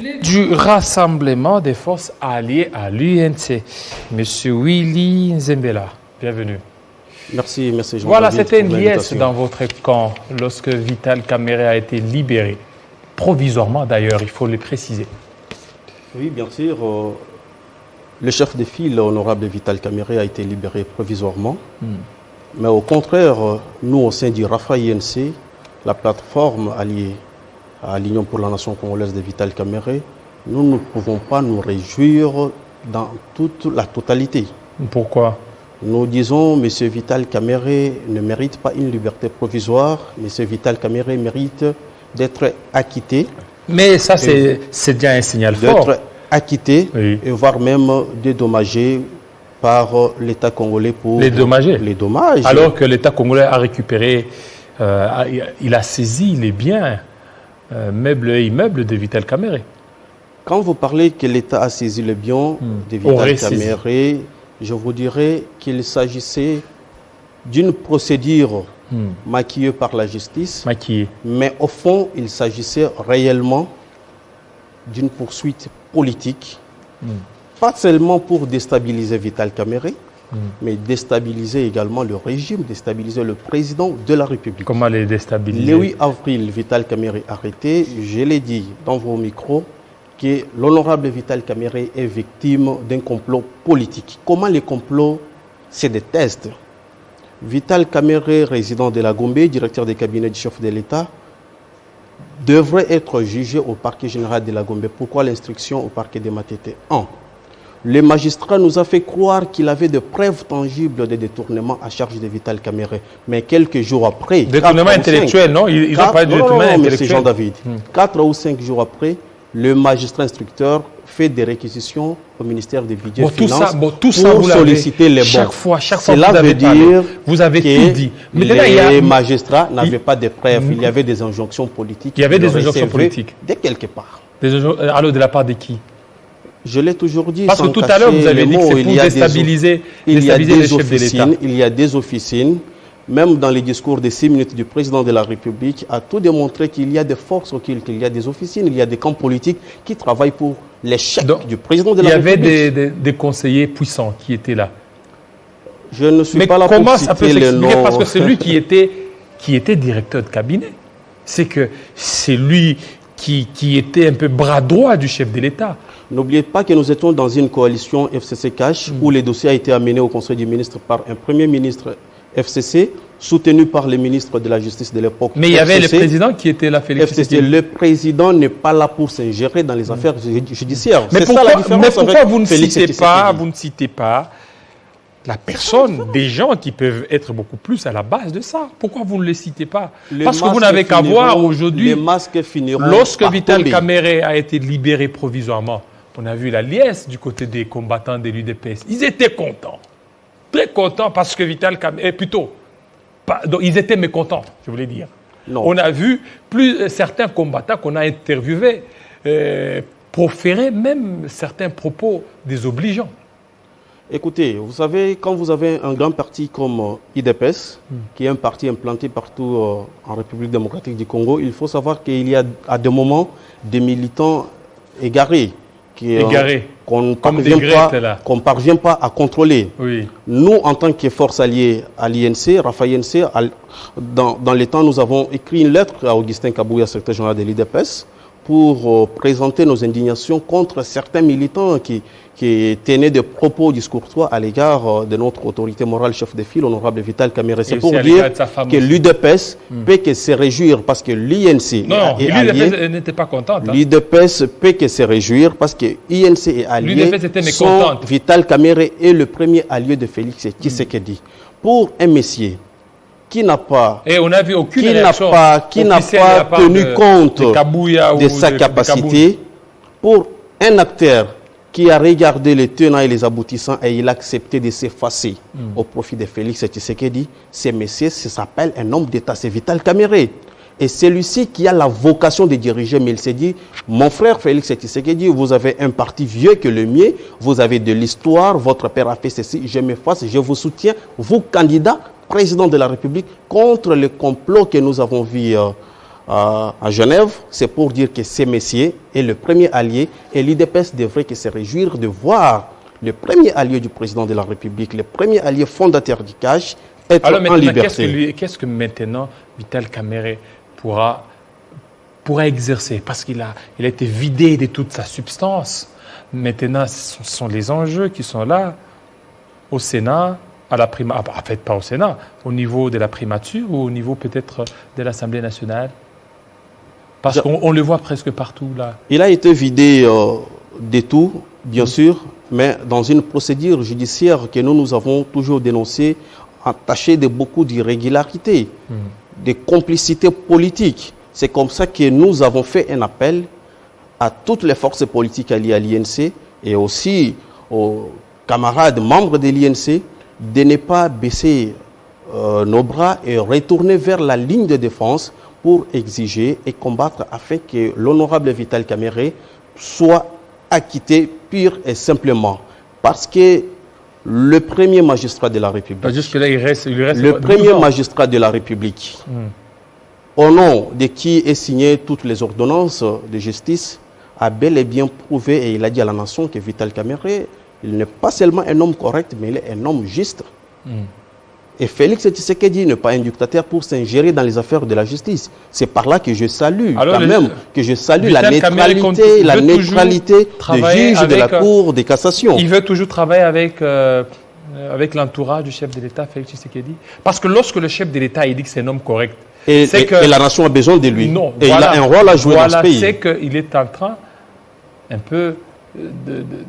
Du rassemblement des forces alliées à l'UNC, Monsieur Willy Nzembela, bienvenue. Merci Jean. Voilà, c'était une liesse dans votre camp lorsque Vital Kamerhe a été libéré, provisoirement d'ailleurs, il faut le préciser. Oui, bien sûr. Le chef de file, l'honorable Vital Kamerhe, a été libéré provisoirement. Mais au contraire, nous, au sein du RAFA INC, la plateforme alliée à l'Union pour la Nation congolaise de Vital Kamerhe, nous ne pouvons pas nous réjouir dans toute la totalité. Pourquoi? Nous disons, M. Vital Kamerhe ne mérite pas une liberté provisoire. M. Vital Kamerhe mérite d'être acquitté. Mais ça, c'est déjà un signal fort. D'être acquitté, oui, et voire même dédommagé par l'État congolais pour les dommages. Alors que l'État congolais a récupéré, il a saisi les biens meubles et immeubles de Vital Kamerhe. Quand vous parlez que l'État a saisi les biens de Vital Kamerhe, je vous dirais qu'il s'agissait d'une procédure maquillée par la justice. Mais au fond, il s'agissait réellement d'une poursuite politique. Pas seulement pour déstabiliser Vital Kamerhe, mais déstabiliser également le régime, déstabiliser le président de la République. Comment les déstabiliser? Le 8 avril, Vital Kamerhe arrêté. Je l'ai dit dans vos micros que l'honorable Vital Kamerhe est victime d'un complot politique. Comment les complots se détestent? Vital Kamerhe, résident de la Gombe, directeur des cabinets du chef de l'État, devrait être jugé au parquet général de la Gombe. Pourquoi l'instruction au parquet de Matete? 1. Le magistrat nous a fait croire qu'il avait de preuves tangibles de détournement à charge de Vital Kamerhe. Mais quelques jours après... Détournement intellectuel, non? Ils ont parlé de détournement intellectuel. Jean-David. 4 ou 5 jours après, le magistrat instructeur fait des réquisitions au ministère des Budgets et Finances tout ça, pour solliciter les bons. Chaque fois Cela veut dire vous avez tout dit. Mais les magistrats n'avaient pas de preuves. Il y avait des injonctions politiques. Il y avait des injonctions politiques. De quelque part. Alors de la part de qui? Je l'ai toujours dit. Parce que tout à l'heure, vous avez dit que c'est pour déstabiliser les chefs de l'État. Il y a des officines, même dans les discours de 6 minutes du président de la République, a tout démontré qu'il y a des forces occultes, qu'il y a des officines, il y a des camps politiques qui travaillent pour l'échec du président de la République. Il y avait des conseillers puissants qui étaient là. Je ne suis pas là pour citer les noms. Comment ça peut s'expliquer? Parce que c'est lui qui était directeur de cabinet. C'est que c'est lui qui était un peu bras droit du chef de l'État. N'oubliez pas que nous étions dans une coalition FCC-CACH où le dossier a été amené au Conseil du ministre par un premier ministre FCC, soutenu par le ministre de la Justice de l'époque. Mais il y avait le président qui était là, Félix FCC. Le président n'est pas là pour s'ingérer dans les affaires judiciaires. Mais pourquoi vous ne citez pas la personne, des gens qui peuvent être beaucoup plus à la base de ça? Pourquoi vous ne les citez pas? Parce que vous n'avez qu'à voir aujourd'hui, lorsque Vital Kamerhe a été libéré provisoirement, on a vu la liesse du côté des combattants de l'UDPS. Ils étaient contents. Très contents parce que Vital Kamerhe, ils étaient mécontents, je voulais dire. Non. On a vu certains combattants qu'on a interviewés proférer même certains propos désobligeants. Écoutez, vous savez, quand vous avez un grand parti comme IDPS, qui est un parti implanté partout en République démocratique du Congo, il faut savoir qu'il y a à des moments des militants égarés. Qu'on ne parvient pas à contrôler. Oui. Nous, en tant que force alliée à l'INC, RAFA INC, dans les temps, nous avons écrit une lettre à Augustin Kabouya, secrétaire général de l'IDPS, pour présenter nos indignations contre certains militants qui tenaient des propos discourtois à l'égard de notre autorité morale, chef de file, honorable Vital Kamerhe. C'est pour dire que l'UDPS peut que se réjouir parce que l'INC l'UDPS n'était pas contente. L'UDPS peut que se réjouir parce que l'INC est allié. Vital Kamerhe est le premier allié de Félix Tshisekedi. Pour un messier qui n'a pas tenu compte de sa capacité, pour un acteur qui a regardé les tenants et les aboutissants et il a accepté de s'effacer au profit de Félix Tshisekedi, ce monsieur s'appelle un homme d'État, c'est Vital Kamerhe. Et celui-ci qui a la vocation de diriger, mais il s'est dit, mon frère Félix Tshisekedi, vous avez un parti vieux que le mien, vous avez de l'histoire, votre père a fait ceci, je m'efface, je vous soutiens, vous, candidat président de la République, contre le complot que nous avons vu à Genève, c'est pour dire que ces messieurs est le premier allié et l'IDPS devrait se réjouir de voir le premier allié du président de la République, le premier allié fondateur du CAJ, être en liberté. Qu'est-ce que maintenant Vital Kamerhe pourra exercer? Parce qu'il a été vidé de toute sa substance. Maintenant, ce sont les enjeux qui sont là, au Sénat, en fait pas au Sénat, au niveau de la primature ou au niveau peut-être de l'Assemblée nationale. Parce qu'on le voit presque partout là. Il a été vidé de tout, bien sûr, mais dans une procédure judiciaire que nous avons toujours dénoncée, entachée de beaucoup d'irrégularités, de complicité politique. C'est comme ça que nous avons fait un appel à toutes les forces politiques alliées à l'INC et aussi aux camarades membres de l'INC de ne pas baisser nos bras et retourner vers la ligne de défense pour exiger et combattre afin que l'honorable Vital Kamerhe soit acquitté pur et simplement. Parce que le premier magistrat de la République, jusque-là, il reste le premier magistrat de la République, au nom de qui est signé toutes les ordonnances de justice, a bel et bien prouvé, et il a dit à la nation que Vital Kamerhe, il n'est pas seulement un homme correct, mais il est un homme juste. Et Félix Tshisekedi n'est pas un dictateur pour s'ingérer dans les affaires de la justice. C'est par là que je salue, la neutralité des juges de la Cour de cassation. Il veut toujours travailler avec l'entourage du chef de l'État, Félix Tshisekedi. Parce que lorsque le chef de l'État dit que c'est un homme correct, et la nation a besoin de lui. Non, et voilà, il a un rôle à jouer dans ce pays. C'est qu'il est en train un peu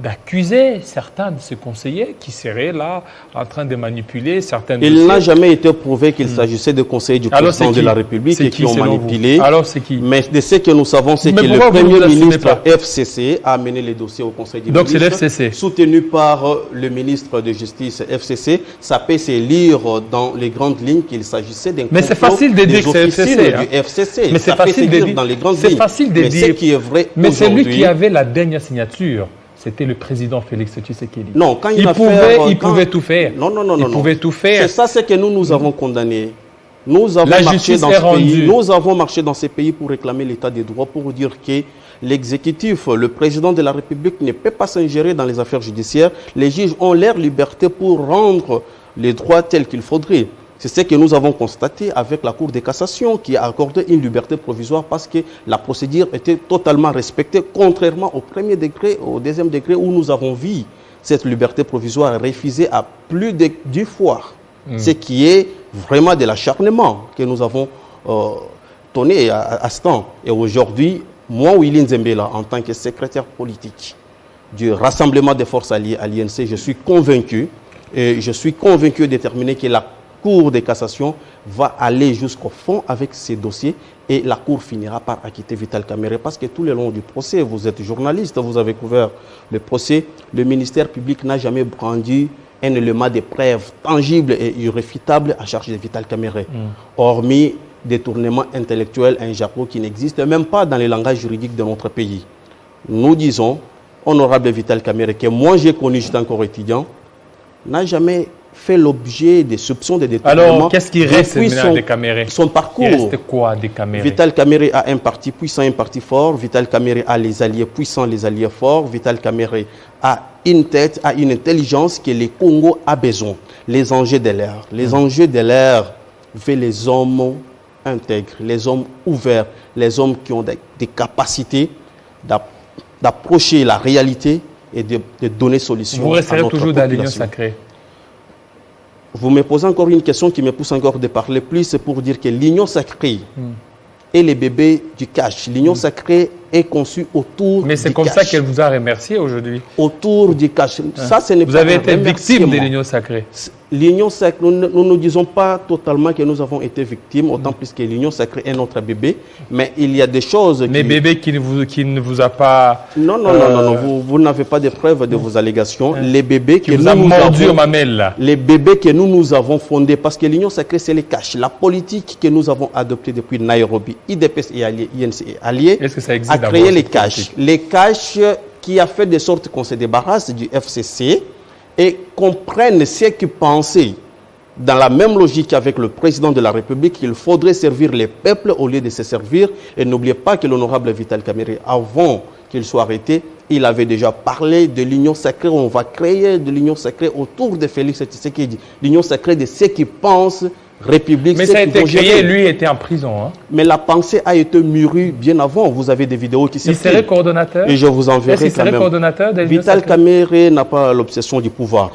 d'accuser certains de ses conseillers qui seraient là en train de manipuler certains dossiers. Il n'a jamais été prouvé qu'il s'agissait de conseillers du président de la République et qui ont manipulé. Alors c'est qui? Mais de ce que nous savons, c'est que le Premier ministre FCC a amené les dossiers au Conseil des ministres. Donc c'est l'FCC. Soutenu par le ministre de Justice FCC. Ça peut se lire dans les grandes lignes qu'il s'agissait d'un complot. Mais c'est facile de dire que c'est FCC. Du FCC. Mais c'est facile de dire dans les grandes lignes. C'est facile de dire. Mais ce qui est vrai mais c'est lui qui avait la dernière signature. C'était le président Félix Tshisekedi. Non, quand il pouvait tout faire. Non. Il pouvait tout faire. C'est ça ce que nous avons condamné. Nous avons marché dans ces pays pour réclamer l'état des droits, pour dire que l'exécutif, le président de la République ne peut pas s'ingérer dans les affaires judiciaires. Les juges ont leur liberté pour rendre les droits tels qu'il faudrait. C'est ce que nous avons constaté avec la Cour de cassation qui a accordé une liberté provisoire parce que la procédure était totalement respectée, contrairement au premier degré, au deuxième degré où nous avons vu cette liberté provisoire refusée à plus de 10 fois. Ce qui est vraiment de l'acharnement que nous avons donné à ce temps. Et aujourd'hui, moi, Willy Nzembela, en tant que secrétaire politique du Rassemblement des forces alliées à l'INC, je suis convaincu et déterminé que la Cour de cassation va aller jusqu'au fond avec ces dossiers et la Cour finira par acquitter Vital Kamerhe parce que tout le long du procès, vous êtes journaliste, vous avez couvert le procès, le ministère public n'a jamais brandi un élément de preuve tangible et irréfutable à charge de Vital Kamerhe, hormis détournement intellectuel, un jargon qui n'existe même pas dans les langages juridiques de notre pays. Nous disons, honorable Vital Kamerhe, que moi j'ai connu, j'étais encore étudiant, n'a jamais fait l'objet des soupçons de détournement. Alors, qu'est-ce qui reste maintenant de Kamerhe? Son parcours. Il reste quoi de Kamerhe? Vital Kamerhe a un parti puissant, un parti fort. Vital Kamerhe a les alliés puissants, les alliés forts. Vital Kamerhe a une tête, a une intelligence que le Congo a besoin. Les enjeux de l'ère. Les enjeux de l'ère veulent les hommes intègres, les hommes ouverts, les hommes qui ont des capacités d'approcher la réalité et de donner solution. Vous resterez toujours dans l'union sacrée? Vous me posez encore une question qui me pousse encore de parler plus, c'est pour dire que l'union sacrée est le bébé du cash. L'union sacrée est conçue autour du cash. Mais c'est comme ça qu'elle vous a remercié aujourd'hui. Autour du cash. Ça, ce n'est pas vous avez été victime de l'union sacrée. L'union sacrée, nous ne disons pas totalement que nous avons été victimes, autant plus que l'union sacrée est notre bébé. Mais il y a des choses Mais bébé qui ne vous a pas... Non, vous n'avez pas de preuves de vos allégations. Les bébés qui vous a mordu aux mamelles. Les bébés que nous avons fondés, parce que l'union sacrée, c'est les cash. La politique que nous avons adoptée depuis Nairobi, IDPS et alliés, INC et alliés, est-ce que ça existe a créé les cash. Les cash qui a fait de sorte qu'on se débarrasse du FCC et qu'on prenne ce qui pensait dans la même logique avec le président de la République, il faudrait servir les peuples au lieu de se servir. Et n'oubliez pas que l'honorable Vital Kamerhe, avant qu'il soit arrêté, il avait déjà parlé de l'union sacrée. On va créer de l'union sacrée autour de Félix Tshisekedi. L'union sacrée de ceux qui pensent République. Mais ça a été créé, lui était en prison. Hein. Mais la pensée a été mûrie bien avant. Vous avez des vidéos qui circulent. Il serait coordonnateur. Et je vous enverrai quand même. Est-ce qu'il serait coordonnateur de Vital Kamerhe n'a pas l'obsession du pouvoir.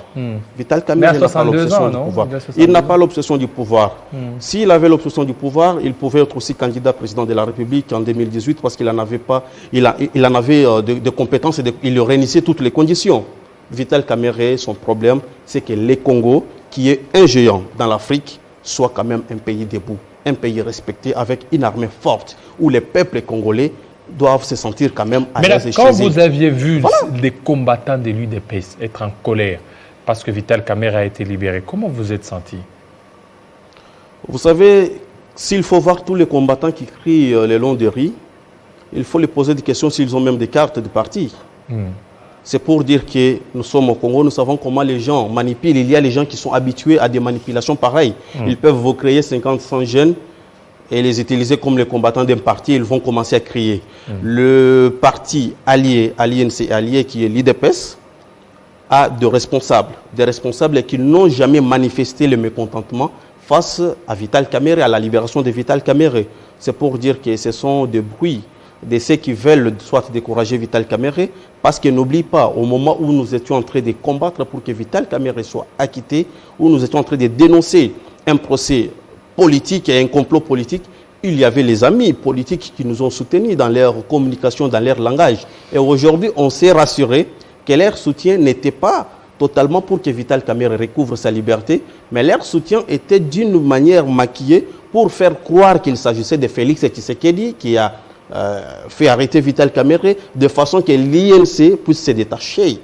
Vital Kamerhe n'a pas l'obsession du pouvoir. Il n'a pas l'obsession du pouvoir. S'il avait l'obsession du pouvoir, il pouvait être aussi candidat président de la République en 2018 parce qu'il en avait pas, il en avait de compétences et il réunissait toutes les conditions. Vital Kamerhe, son problème, c'est que le Congo, qui est un géant dans l'Afrique, soit quand même un pays debout, un pays respecté avec une armée forte, où les peuples congolais doivent se sentir quand même à l'aise. Mais là, quand vous aviez vu des combattants de l'UDPS être en colère parce que Vital Kamerhe a été libéré, comment vous êtes senti? Vous savez, s'il faut voir tous les combattants qui crient le long des rues, il faut les poser des questions s'ils ont même des cartes de parti. C'est pour dire que nous sommes au Congo, nous savons comment les gens manipulent. Il y a les gens qui sont habitués à des manipulations pareilles. Ils peuvent vous créer 50-100 jeunes et les utiliser comme les combattants d'un parti. Ils vont commencer à crier. Le parti allié, l'INC allié, qui est l'IDPS, a des responsables qui n'ont jamais manifesté le mécontentement face à Vital Kamerhe, à la libération de Vital Kamerhe. C'est pour dire que ce sont des bruits de ceux qui veulent soit décourager Vital Kamerhe, parce que n'oublie pas, au moment où nous étions en train de combattre pour que Vital Kamerhe soit acquitté, où nous étions en train de dénoncer un procès politique et un complot politique, il y avait les amis politiques qui nous ont soutenus dans leur communication, dans leur langage. Et aujourd'hui, on s'est rassuré que leur soutien n'était pas totalement pour que Vital Kamerhe recouvre sa liberté, mais leur soutien était d'une manière maquillée pour faire croire qu'il s'agissait de Félix Tshisekedi qui a fait arrêter Vital Kamerhe de façon que l'INC puisse se détacher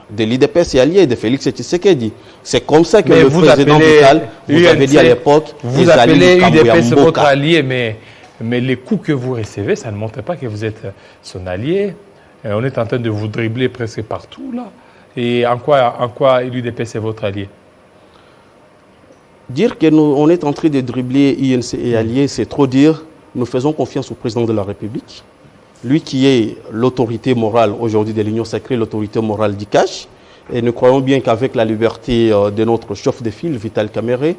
de l'IDPS et allié de Félix Tshisekedi. C'est comme ça que le président Vital vous avait dit à l'époque, vous appelez l'IDPS votre allié, mais les coups que vous recevez, ça ne montre pas que vous êtes son allié. On est en train de vous dribbler presque partout là. Et en quoi l'UDPS est votre allié? Dire que on est en train de dribbler INC et alliés, c'est trop dire. Nous faisons confiance au président de la République, lui qui est l'autorité morale aujourd'hui de l'Union sacrée, l'autorité morale d'ICACH. Et nous croyons bien qu'avec la liberté de notre chef de file, Vital Kamerhe,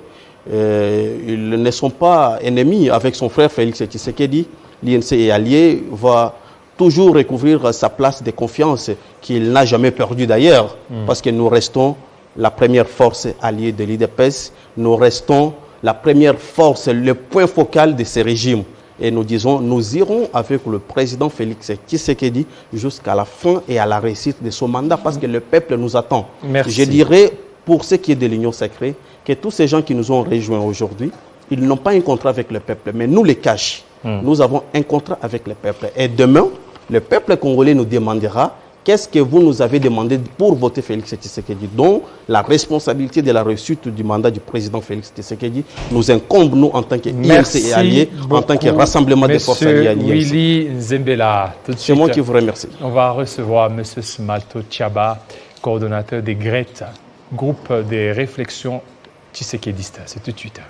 ils ne sont pas ennemis avec son frère Félix Tshisekedi. L'INC et allié va toujours recouvrir sa place de confiance qu'il n'a jamais perdue d'ailleurs, parce que nous restons la première force alliée de l'IDPS, nous restons la première force, le point focal de ces régimes. Et nous disons, nous irons avec le président Félix Tshisekedi jusqu'à la fin et à la réussite de son mandat, parce que le peuple nous attend. Merci. Je dirais, pour ce qui est de l'Union sacrée, que tous ces gens qui nous ont rejoints aujourd'hui, ils n'ont pas un contrat avec le peuple, mais nous les cachons. Nous avons un contrat avec le peuple. Et demain, le peuple congolais nous demandera qu'est-ce que vous nous avez demandé pour voter Félix Tshisekedi. Donc, la responsabilité de la réussite du mandat du président Félix Tshisekedi nous incombe, nous, en tant qu'INC et alliés, en tant que rassemblement des forces alliées à l'INC. Willy Nzembela, tout de suite. C'est moi qui vous remercie. On va recevoir M. Smalto Tchaba, coordonnateur des GRET, groupe des réflexions tshisekédistes. C'est tout de suite.